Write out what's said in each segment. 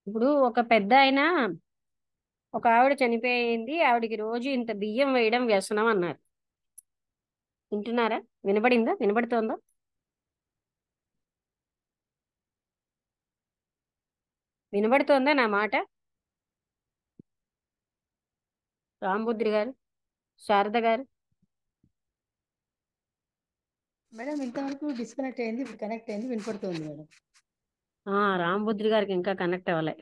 ఇప్పుడు ఒక పెద్ద ఆయన ఒక ఆవిడ చనిపోయింది, ఆవిడికి రోజు ఇంత బియ్యం వేయడం వ్యసనం అన్నారు. వింటున్నారా? వినపడిందా? వినపడుతోందా? వినపడుతోందా నా మాట? రాంబుద్రి గారు, శారద గారు. మేడం ఇంతవరకు డిస్కనెక్ట్ అయింది, ఇప్పుడు కనెక్ట్ అయింది, వినపడుతుంది మేడం. రాంబుద్రి గారికి ఇంకా కనెక్ట్ అవ్వలే,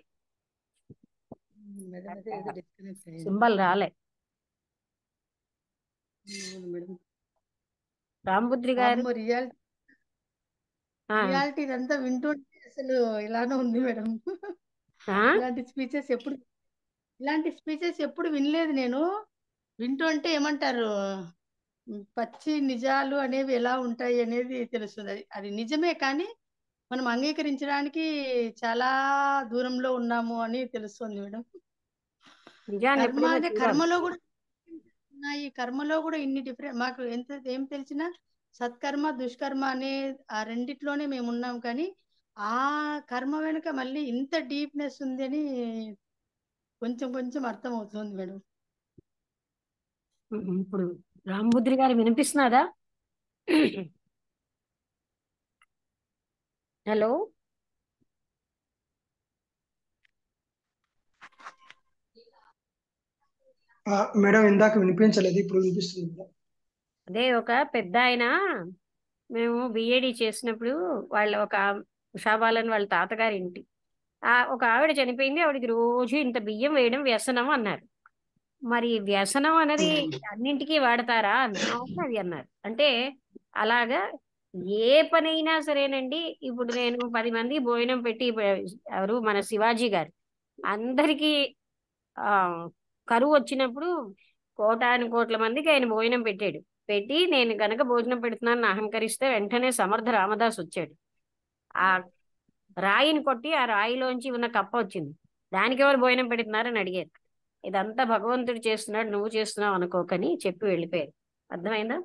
మేడం అయితే ఏదో డిస్కనెక్ట్ అయింది. సింబల్ రాలే. అవును మేడం. రాంబుద్రి గారు. అమ్మ ఆ, రియాలిటీ ఇదంతా వింటుంటే అసలు ఇలానే ఉంది మేడం. ఆ, ఇలాంటి స్పీచెస్ ఎప్పుడు ఇలాంటి స్పీచెస్ ఎప్పుడు వినలేదు నేను. వింటుంటే ఏమంటారు, పచ్చి నిజాలు అనేవి ఎలా ఉంటాయి అనేది తెలుస్తుంది. అది నిజమే, కానీ మనం అంగీకరించడానికి చాలా దూరంలో ఉన్నాము అని తెలుస్తుంది మేడం. నిజాన్ని కర్మ ఎప్పుడైనా అనే చూడాలి. కర్మలో కూడా ఉన్నాయి. కర్మలో కూడా ఇన్ని డిఫరెంట్, మాకు ఏం తెలిసినా సత్కర్మ దుష్కర్మ అనే ఆ రెండిట్లోనే మేము ఉన్నాం, కానీ ఆ కర్మ వెనుక మళ్ళీ ఇంత డీప్నెస్ ఉంది అని కొంచెం కొంచెం అర్థం అవుతుంది మేడం. ఇప్పుడు రాంబుద్రి గారు వినిపిస్తున్నదా? హలో. మేడం ఇందాక వినిపించలేదు, ఇప్పుడు వినిపిస్తుంది మేడం. అదే ఒక పెద్ద ఆయన, మేము బిఏడి చేసినప్పుడు ఒక ఉషాబాలని వాళ్ళ తాతగారి ఇంటి ఒక ఆవిడ చనిపోయింది, ఆవిడకి రోజు ఇంత బియ్యం వేయడం వ్యసనం అన్నారు. మరి వ్యసనం అనేది అన్నింటికీ వాడతారా అన్న. అవునది అన్నారు. అంటే అలాగా ఏ పనైనా సరేనండి. ఇప్పుడు నేను 10 మంది భోజనం పెట్టి ఎవరు మన శివాజీ గారు అందరికీ ఆ కరువు వచ్చినప్పుడు కోటాను కోట్ల మందికి ఆయన భోజనం పెట్టాడు. పెట్టి నేను గనక భోజనం పెడుతున్నాను అహంకరిస్తే వెంటనే సమర్థ రామదాస్ వచ్చాడు. ఆ రాయిని కొట్టి ఆ రాయిలోంచి ఉన్న కప్ప వచ్చింది. దానికి ఎవరు భోజనం పెడుతున్నారని అడిగారు. ఇదంతా భగవంతుడు చేస్తున్నాడు, నువ్వు చేస్తున్నావు అనుకోకని చెప్పి వెళ్ళిపోయారు. అర్థమైందా?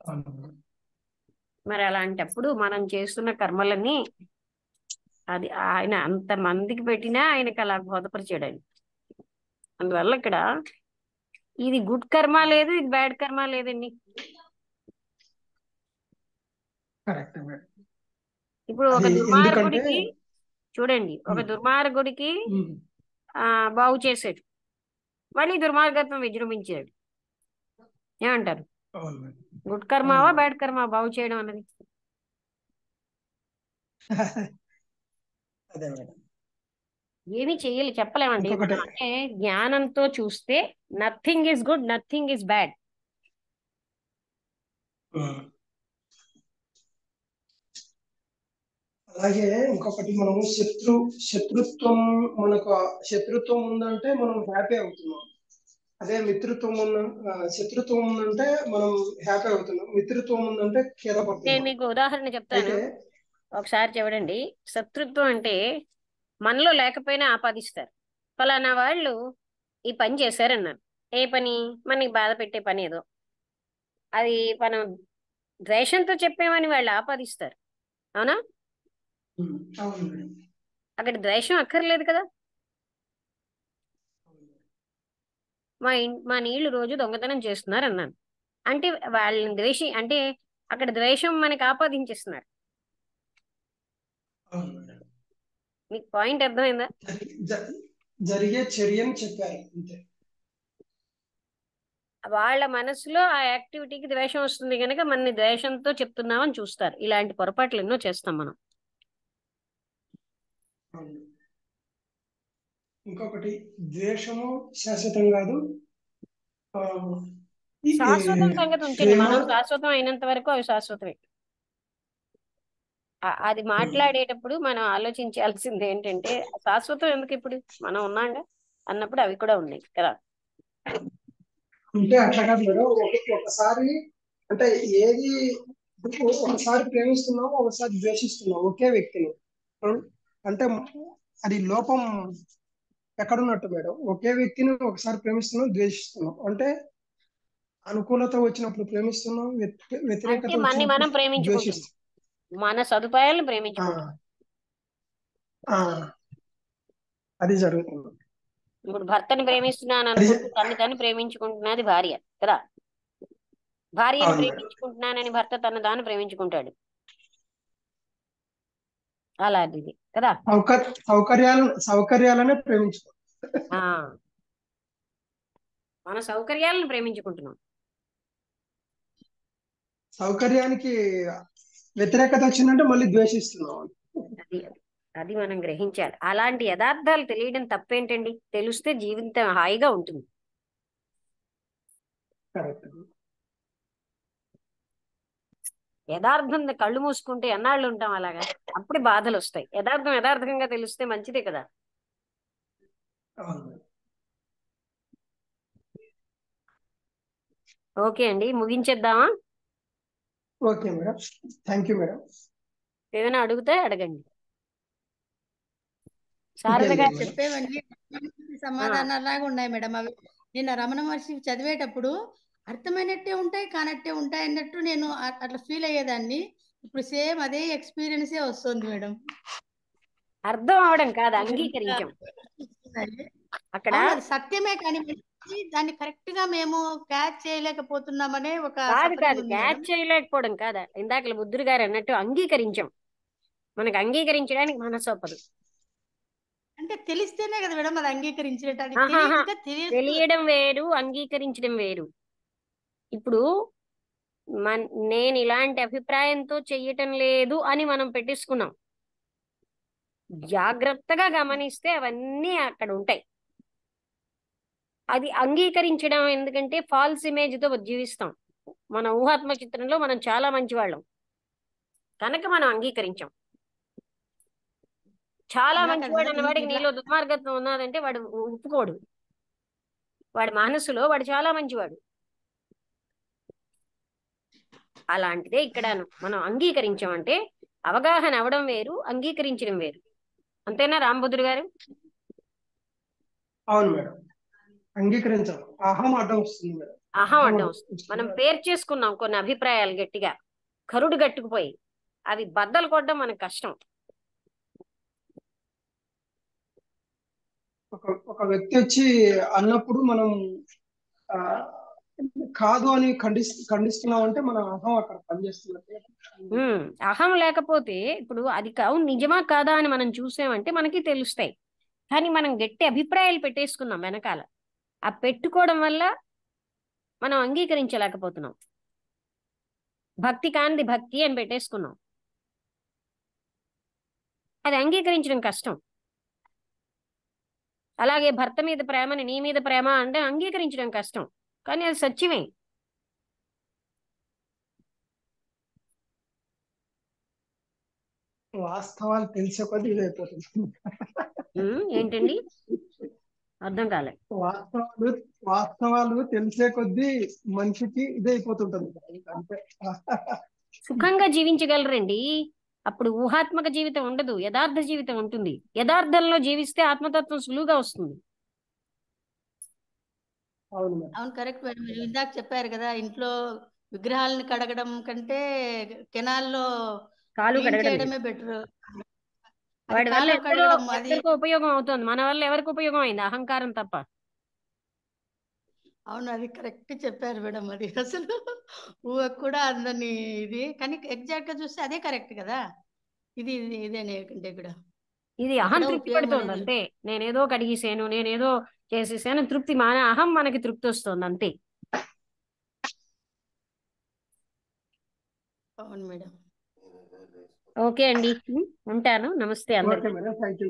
అవును మేడం. మరి అలాంటప్పుడు మనం చేస్తున్న కర్మలన్నీ అది ఆయన అంత మందికి పెట్టినా ఆయనకి అలా బోధపరిచాడు ఆయన. అందువల్ల ఇక్కడ ఇది గుడ్ కర్మ లేదు, ఇది బ్యాడ్ కర్మ లేదండి. Correct madam. ఇప్పుడు ఒక అది ఎందుకంటే దుర్మార్గుడికి చూడండి, ఒక దుర్మార్గుడికి ఉమ్, బాగు చేసాడు, మళ్ళీ దుర్మార్గత్వం విజృంభించాడు. ఏమంటారు? అవును మేడం. గుడ్ అవును కర్మావా మేడం. బ్యాడ్ కర్మ బాగు చేయడం అన్నది? అదే మేడం. ఏమీ చెయ్యాలి చెప్పలేమండి ఇంకొకటి మనం. అంటే జ్ఞానంతో చూస్తే nothing is good, nothing is bad. Um, అలాగే ఇంకొకటి మనము శత్రుత్వం, మనకు శత్రుత్వం ఉందంటే మనం హ్యాపీ అవుతున్నాం. అదే మిత్రుత్వం శత్రుత్వం ఉందంటే మనం హ్యాపీ అవుతున్నాం, మిత్రుత్వం ఉందంటే నేను ఖేదపడుతున్నాం. మీకు ఉదాహరణ చెప్తాను, అయితే ఒకసారి చూడండి. శత్రుత్వం అంటే మనలో లేకపోయినా ఆపాదిస్తారు. ఫలానా వాళ్ళు ఈ పని చేశారన్నారు. ఏ పని? మనకి బాధ పెట్టే పని ఏదో. అది మనం ద్వేషంతో చెప్పామని వాళ్ళు ఆపాదిస్తారు. అవునా? అవును మేడం. అక్కడ ద్వేషం అక్కర్లేదు కదా. మా నీళ్లు రోజు దొంగతనం చేస్తున్నారు అన్నాను. అంటే వాళ్ళని అంటే అక్కడ ద్వేషం మనకి ఆపాదించేస్తున్నారు. అవును మేడం. మీకు పాయింట్ అర్థమైందా? జ- జరిగే చర్యని చెప్పారు అంతే. వాళ్ళ మనసులో ఆ యాక్టివిటీకి ద్వేషం వస్తుంది కనుక మనని ద్వేషంతో చెప్తున్నామని చూస్తారు. ఇలాంటి పొరపాట్లు ఎన్నో చేస్తాం మనం. అవును. ఇంకొకటి, ద్వేషము శాశ్వతం కాదు. ఆ, ఈ ఈ శాశ్వతం సంగతి ఉంచండి, ప్రేమ. మనం శాశ్వతం అయినంత వరకు అవి శాశ్వతమే. అది మాట్లాడేటప్పుడు మనం ఆలోచించాల్సింది ఏంటంటే శాశ్వతం ఎందుకు ఇప్పుడు మనం ఉన్నాంగా అన్నప్పుడు అవి కూడా ఉన్నాయి కదా. అంటే అట్లా కాదు మేడం, ఒకసారి అంటే ఏది, ఒకసారి ప్రేమిస్తున్నాము, ఒకసారి ద్వేషిస్తున్నాము ఒకే వ్యక్తిని. అంటే అది లోపం ఎక్కడున్నట్టు మేడం? ఒకే వ్యక్తిని ఒకసారి ప్రేమిస్తున్నాం, ద్వేషిస్తున్నాం అంటే అనుకూలత వచ్చినప్పుడు ప్రేమిస్తున్నాం, అంటే వ్యతిరేకత మనని వచ్చినప్పుడు మనం ప్రేమించుకుంటున్నాం, ద్వేషిస్తున్నాం. మన సదుపాయాలను ఆ, ప్రేమించుకుంటున్నాం. ఆ, అది జరుగుతుంది. ఇప్పుడు భర్తని ప్రేమిస్తున్నాను అది అనుకుంటూ తను ప్రేమించుకుంటున్నది భార్య కదా. భార్యను అవును మేడం. ప్రేమించుకుంటున్నానని భర్త తను తాను ప్రేమించుకుంటాడు. అలాంటిది కదా. సౌకర్యాలనే ప్రేమించుకో. ఆ మన సౌకర్యాలను ప్రేమించుకుంటున్నాం. సౌకర్యానికి వ్యతిరేకత వచ్చిందంటే మళ్ళీ ద్వేషిస్తున్నాం. అది అది మనం గ్రహించాలి. అలాంటి యథార్థాలు తెలియడం తప్పేంటండి? తెలిస్తే జీవితం హాయిగా ఉంటుంది. కరెక్ట్. యథార్థం కళ్ళు మూసుకుంటే ఎన్నాళ్ళు ఉంటాం అలాగా? అప్పుడు బాధలు వస్తాయి. యథార్థంగా తెలిస్తే మంచిదే కదా. అవును మేడం. ఓకే అండి, ముగించేద్దామా? Okay madam, thank you madam. ఏమైనా అడిగితే అడగండి. ఇంకేం శారద లేదు గారు. మేడం. చెప్పేవన్నీ సమాధానాలాగా ఉన్నాయి మేడం. అవి నిన్న రమణ మహర్షి చదివేటప్పుడు అర్థమైనట్టే ఉంటాయి, కానట్టే ఉంటాయి అన్నట్టు నేను అట్లా ఫీల్ అయ్యేదాన్ని. ఇప్పుడు సేమ్ అదే ఎక్స్పీరియన్సే వస్తుంది మేడం. అర్థం అవడం కాదు, మీరు ఇంకా అంగీకరించాం అక్కడ. అవును, అది సత్యమే, కానీ దాన్ని కరెక్ట్ గా మేము క్యాచ్ చేయలేకపోతున్నామనే ఒక కాదు సఫరింగ్ ఉంది క్యాచ్ మేడం. చేయలేకపోవడం కాదా, ఇందాక బుద్ధుడు గారు అన్నట్టు అంగీకరించాం. మనకు అంగీకరించడానికి మనసు ఒప్పదు. అంటే తెలిస్తేనే కదా మేడం అది అంగీకరించేటానికి. ఆహాహా, ఇంకా తెలియదు. తెలియడం వేరు, అంగీకరించడం వేరు. ఇప్పుడు నేను ఇలాంటి అభిప్రాయంతో చెయ్యటం లేదు అని మనం పెట్టేసుకున్నాం. జాగ్రత్తగా గమనిస్తే అవన్నీ అక్కడ ఉంటాయి. అది అంగీకరించడం ఎందుకంటే ఫాల్స్ ఇమేజ్ తో జీవిస్తాం. మన ఊహాత్మ చిత్రంలో మనం చాలా మంచివాళ్ళం కనుక మనం అంగీకరించాం. చాలా నాకు అది మంచివాడు మేడం అన్నవాడికి ఇలా నీలో దుర్మార్గత్వం ఉన్నదంటే వాడు ఒప్పుకోడు. వాడి మనసులో వాడు చాలా మంచివాడు. అలాంటిదే ఇక్కడ మనం అంగీకరించామంటే అవగాహన అవడం వేరు, అంగీకరించడం వేరు. అంతేనా రాంబుద్ధుడు గారు? అవును మేడం, అంగీకరించాలి. అహం అడ్డం వస్తుంది మేడం. అహం అహం అడ్డం వస్తుంది. మనం పేరు చేసుకున్నాం కొన్ని అభిప్రాయాలు గట్టిగా, కరుడు గట్టుకుపోయి అవి బద్దలు కొట్టడం మనకు కష్టం. ఒక వ్యక్తి వచ్చి అన్నప్పుడు మనం ఆ, కాదు అని ఖండిస్తున్నాం అంటే మన అహం అక్కడ పనిచేస్తున్నట్టే. అహం లేకపోతే ఇప్పుడు అది కావు నిజమా కాదా అని మనం చూసామంటే మనకి తెలుస్తాయి. కానీ మనం గట్టి అభిప్రాయాలు పెట్టేసుకున్నాం వెనకాల. ఆ పెట్టుకోవడం వల్ల మనం అంగీకరించలేకపోతున్నాం. భక్తి కానిది భక్తి అని పెట్టేసుకున్నాం. అది అంగీకరించడం కష్టం. అలాగే భర్త మీద ప్రేమని నీ మీద ప్రేమ అంటే అంగీకరించడం కష్టం, కానీ అది సత్యమే. వాస్తవాలు తెలిసే కొద్ది ఇదైపోతుంది. ఏంటండి అర్థం కాలే? వాస్తవాలు వాస్తవాలు తెలిసే కొద్దీ మనిషికి ఇదైపోతుంటుంది అంతే. సుఖంగా జీవించగలరండి. అప్పుడు ఊహాత్మక జీవితం ఉండదు, యథార్థ జీవితం ఉంటుంది. యథార్థంలో జీవిస్తే ఆత్మతత్వం సులువుగా వస్తుంది. అవును మేడం. అవును, కరెక్ట్ మేడం. మీరు ఇందాక చెప్పారు కదా, ఇంట్లో విగ్రహాలను కడగడం కంటే కెనాల్లో కాలు క్లీన్ కడగడం లేదు. చేయడమే బెటర్. అది వాడి వల్ల కాలో కడగడం అది. ఎందరికో ఉపయోగం అవుతుంది, మన వల్ల ఎవరికి ఉపయోగం అయింది? అహంకారం తప్ప. అవును, అది కరెక్ట్ చెప్పారు మేడం. అది అసలు ఊహకు కూడా అందని ఇది, కానీ ఎగ్జాక్ట్ గా చూస్తే అదే కరెక్ట్ కదా. ఇదేనే కంటే కూడా ఇది అహం ఎక్కడ తృప్తి ఉపయోగం పడుతోంది అనేది. అంతే. నేనేదో కడిగేసాను, నేనేదో చేసేసాను, తృప్తి మన అహం మనకి తృప్తి వస్తుంది అంతే. అవును మేడం. ఓకే అండి, ఉంటాను. నమస్తే అందరికి. Okay madam, thank you.